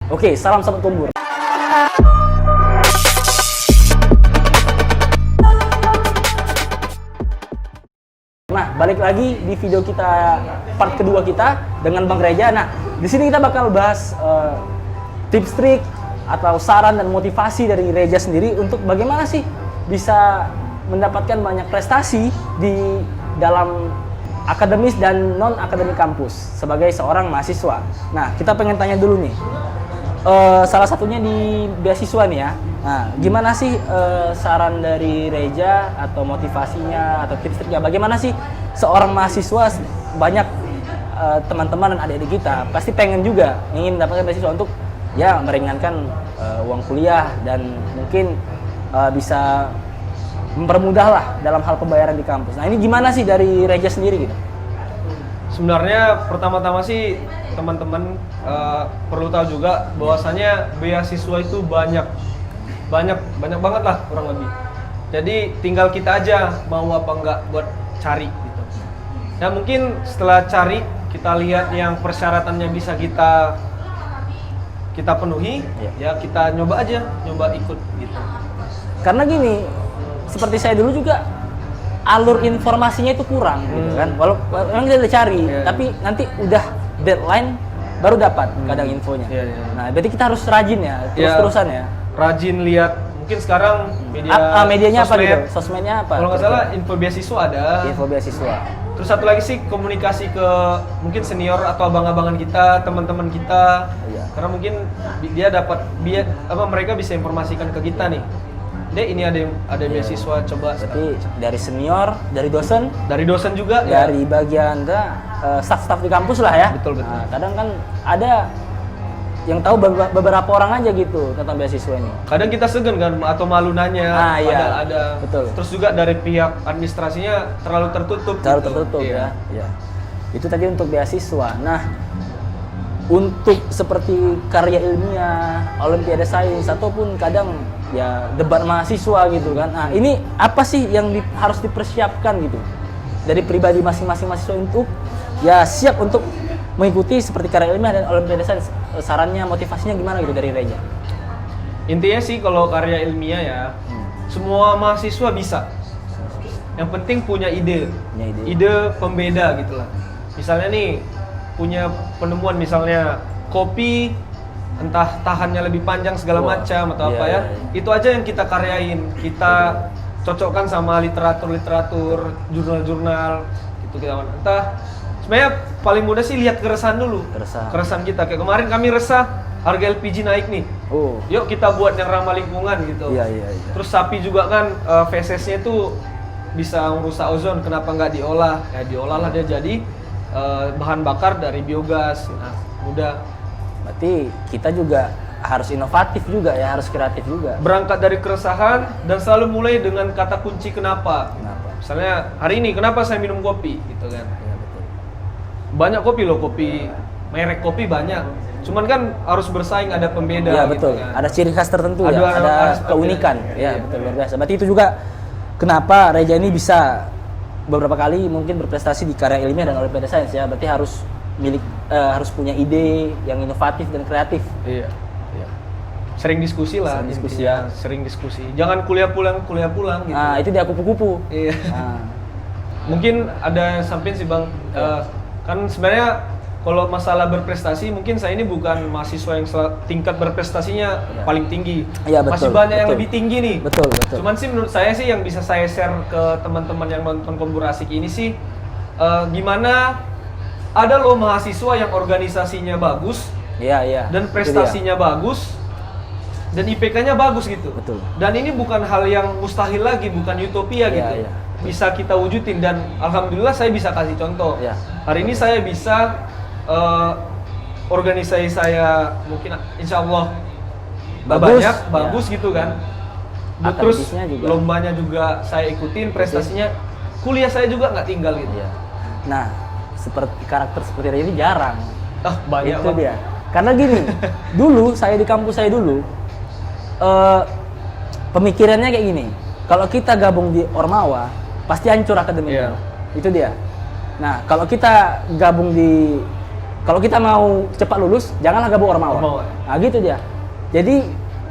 Oke, salam Sobat Kumbur. Nah, balik lagi di video kita part kedua kita dengan Bang Reja. Nah, di sini kita bakal bahas tips trik atau saran dan motivasi dari Reja sendiri untuk bagaimana sih bisa mendapatkan banyak prestasi di dalam akademis dan non akademik kampus sebagai seorang mahasiswa. Nah, kita pengen tanya dulu nih. Salah satunya di beasiswa nih ya. Nah, gimana sih saran dari Reja atau motivasinya atau tips triknya? Bagaimana sih seorang mahasiswa, banyak teman-teman dan adik-adik kita pasti pengen juga ingin mendapatkan beasiswa untuk ya meringankan uang kuliah dan mungkin bisa mempermudah lah dalam hal pembayaran di kampus. Nah, ini gimana sih dari Reja sendiri gitu? Sebenarnya pertama-tama sih teman-teman perlu tahu juga bahwasanya beasiswa itu banyak banget lah kurang lebih. Jadi tinggal kita aja mau apa enggak buat cari gitu. Ya mungkin setelah cari kita lihat yang persyaratannya bisa kita penuhi, ya kita nyoba ikut gitu. Karena gini, seperti saya dulu juga alur informasinya itu kurang gitu kan. Walaupun kita udah cari, tapi nanti udah deadline baru dapat kadang infonya. Nah, berarti kita harus rajin ya, terus-terusan ya. Rajin lihat, mungkin sekarang medianya sosmed, apa gitu? Sosmednya apa? Kalau nggak salah info beasiswa ada. Info beasiswa. Terus satu lagi sih komunikasi ke mungkin senior atau abang-abangan kita, teman-teman kita. Iya. Karena mungkin mereka bisa informasikan ke kita nih. Dek, ini ada beasiswa, coba. Berarti dari senior, dari dosen juga, dari bagian staff-staff di kampus lah ya. Betul. Nah, kadang kan ada yang tahu beberapa orang aja gitu tentang beasiswa ini. Kadang kita segan kan atau malu nanya. Iya. Ada. Betul. Terus juga dari pihak administrasinya terlalu tertutup. Ya. Itu tadi untuk beasiswa. Nah, untuk seperti karya ilmiah, olimpiade sains ataupun kadang ya debat mahasiswa gitu kan. Nah, ini apa sih yang harus dipersiapkan gitu dari pribadi masing-masing mahasiswa untuk ya siap untuk mengikuti seperti karya ilmiah dan olimpiade sains? Sarannya, motivasinya gimana gitu dari Reja? Intinya sih kalau karya ilmiah ya, semua mahasiswa bisa. Yang penting punya ide pembeda gitu lah. Misalnya nih punya penemuan misalnya kopi entah tahannya lebih panjang segala macam atau itu aja yang kita karyain, kita cocokkan sama literatur, jurnal-jurnal gitu kita. Entah sebenarnya paling mudah sih lihat keresahan dulu. Keresahan kita. Kayak kemarin kami resah harga LPG naik nih. Yuk kita buat yang ramah lingkungan gitu. Iya. Terus sapi juga kan feses-nya itu bisa merusak ozon, kenapa nggak diolah? Ya diolah lah dia jadi bahan bakar dari biogas. Nah, mudah. Berarti kita juga harus inovatif juga ya, harus kreatif juga. Berangkat dari keresahan dan selalu mulai dengan kata kunci kenapa. Misalnya hari ini kenapa saya minum kopi gitu kan. Ya, betul. Banyak kopi loh, merek kopi banyak. Cuman kan harus bersaing, ada pembeda. Ya betul. Gitu kan. Ada ciri khas tertentu ada keunikan. Ya, betul, luar biasa. Berarti itu juga kenapa Reja ini bisa beberapa kali mungkin berprestasi di karya ilmiah dan olimpiade sains ya. Berarti harus harus punya ide yang inovatif dan kreatif. Iya. Sering diskusi lah. Sering diskusi. Jangan kuliah pulang gitu. Nah, itu dia kupu-kupu. Iya. Mungkin ada samping sih Bang. Kan sebenarnya kalau masalah berprestasi, mungkin saya ini bukan mahasiswa yang tingkat berprestasinya paling tinggi. Iya, betul. Masih banyak yang lebih tinggi nih. Betul. Cuman sih menurut saya sih yang bisa saya share ke teman-teman yang nonton Kumbur Asik ini sih gimana ada loh mahasiswa yang organisasinya bagus. Iya. Dan prestasinya bagus. Dan IPK-nya bagus gitu. Betul. Dan ini bukan hal yang mustahil lagi, bukan utopia gitu. Iya. Bisa kita wujudin dan alhamdulillah saya bisa kasih contoh. Iya. Hari ini saya bisa organisasi saya mungkin insya Allah bagus gitu kan. Terus lombanya juga saya ikutin, prestasinya kuliah saya juga nggak tinggal gitu. Iya. Nah, seperti karakter seperti ini jarang. Banyak itu dia. Karena gini, dulu saya di kampus saya dulu pemikirannya kayak gini. Kalau kita gabung di Ormawa, pasti hancur akademiknya. Itu dia. Nah, kalau kita gabung di kalau kita mau cepat lulus, janganlah gabung Ormawa. Nah gitu dia. Jadi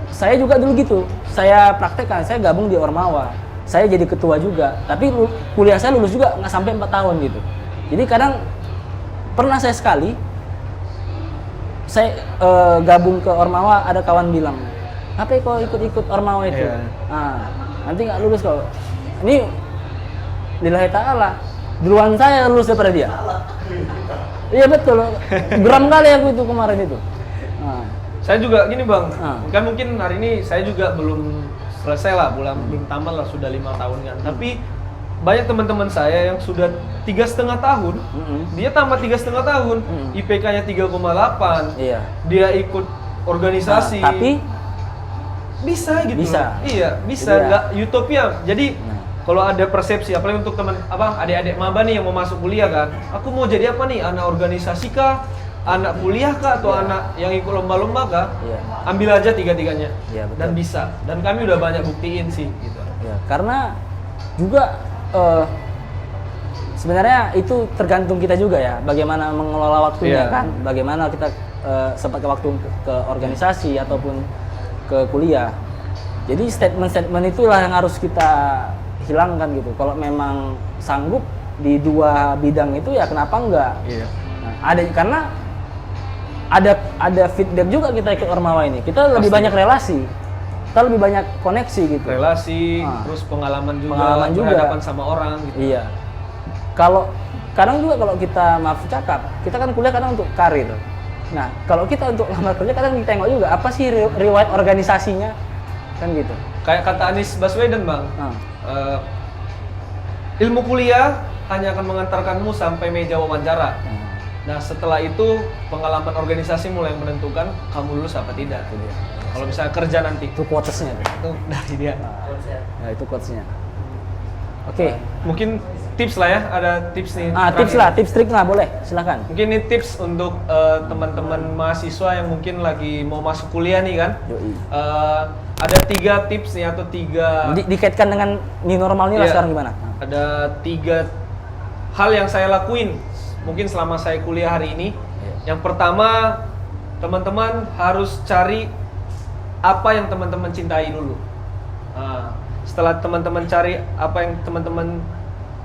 saya juga dulu gitu, saya praktekkan, saya gabung di Ormawa. Saya jadi ketua juga, tapi kuliah saya lulus juga nggak sampai 4 tahun gitu. Jadi kadang pernah saya sekali, saya gabung ke Ormawa, ada kawan bilang, apa kau ikut-ikut Ormawa itu? Yeah. Nah, nanti nggak lulus kau. Ini lillahi ta'ala, duluan saya lulus daripada dia. Iya betul, geram kali aku itu kemarin itu. Nah. Saya juga gini bang, kan mungkin hari ini saya juga belum selesai lah, belum tamat lah, sudah 5 tahun kan. Tapi banyak teman-teman saya yang sudah 3,5 tahun, dia tamat 3,5 tahun, IPK-nya 3,8, iya. Dia ikut organisasi, tapi bisa gitu. Bisa. Iya, bisa. Nggak utopia. Jadi kalau ada persepsi, apalagi untuk teman adik-adik maba nih yang mau masuk kuliah kan, aku mau jadi apa nih? Anak organisasi kah? Anak kuliah kah? Atau anak yang ikut lomba-lomba kah? Ambil aja tiga-tiganya. Dan bisa. Dan kami udah banyak buktiin sih gitu. Ya, karena juga sebenarnya itu tergantung kita juga ya, bagaimana mengelola waktunya kan, bagaimana kita sempat ke waktu ke organisasi ataupun ke kuliah. Jadi statement-statement itulah yang harus kita hilangkan gitu. Kalau memang sanggup di 2 bidang itu ya kenapa enggak? Nah, karena ada feedback juga kita ikut Ormawa ini. Kita lebih banyak relasi. Kita lebih banyak koneksi gitu. Relasi, terus pengalaman juga berhadapan sama orang gitu. Iya. Kalau kadang juga kalau kita maaf cakap, kita kan kuliah kadang untuk karir. Nah, kalau kita untuk lamar kerja kadang ditengok juga apa sih riwayat organisasinya, kan gitu. Kayak kata Anies Baswedan bang, ilmu kuliah hanya akan mengantarkanmu sampai meja wawancara. Nah setelah itu pengalaman organisasi mulai menentukan kamu lulus apa tidak. Kalau misalnya kerja nanti. Itu quotes-nya. Itu dari dia. Nah, itu quotes-nya. Oke. Mungkin tips lah ya, ada tips nih. Tips trik lah boleh, silakan. Mungkin ini tips untuk teman-teman mahasiswa yang mungkin lagi mau masuk kuliah nih kan. Ada 3 tips nih atau 3 dikaitkan dengan new normal ini lah sekarang gimana? Ada 3 hal yang saya lakuin mungkin selama saya kuliah hari ini. Yang pertama, teman-teman harus cari apa yang teman-teman cintai dulu. Setelah teman-teman cari apa yang teman-teman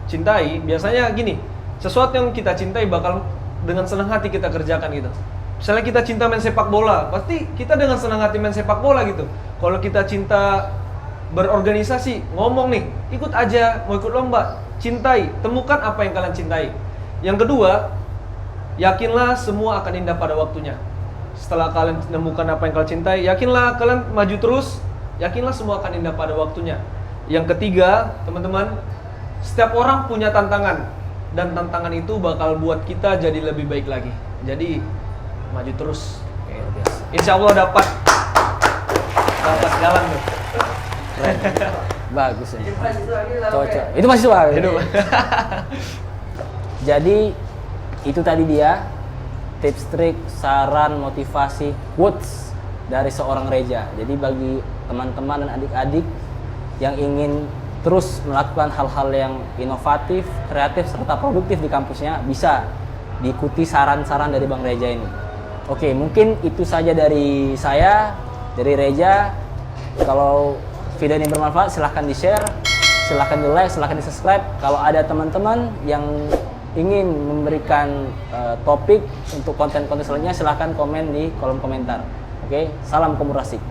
cintai, biasanya gini, sesuatu yang kita cintai bakal dengan senang hati kita kerjakan gitu. Misalnya kita cinta main sepak bola, pasti kita dengan senang hati main sepak bola gitu. Kalau kita cinta berorganisasi, ngomong nih, ikut aja, mau ikut lomba, cintai, temukan apa yang kalian cintai. Yang kedua, yakinlah semua akan indah pada waktunya. Setelah kalian menemukan apa yang kalian cintai, yakinlah kalian maju terus, yakinlah semua akan indah pada waktunya. Yang ketiga, teman-teman, setiap orang punya tantangan, dan tantangan itu bakal buat kita jadi lebih baik lagi. Jadi maju terus. Insya Allah dapat jalan tuh. Bagus ya. Cocok. Itu mahasiswa. Jadi itu tadi dia tips trik, saran, motivasi, quotes dari seorang Reza. Jadi bagi teman-teman dan adik-adik yang ingin terus melakukan hal-hal yang inovatif, kreatif, serta produktif di kampusnya, bisa diikuti saran-saran dari Bang Reza ini. Oke, mungkin itu saja dari saya, dari Reza. Kalau video ini bermanfaat, silahkan di-share, silahkan di-like, silahkan di-subscribe. Kalau ada teman-teman yang ingin memberikan topik untuk konten-konten selanjutnya, silahkan komen di kolom komentar. Oke, salam Komurasik.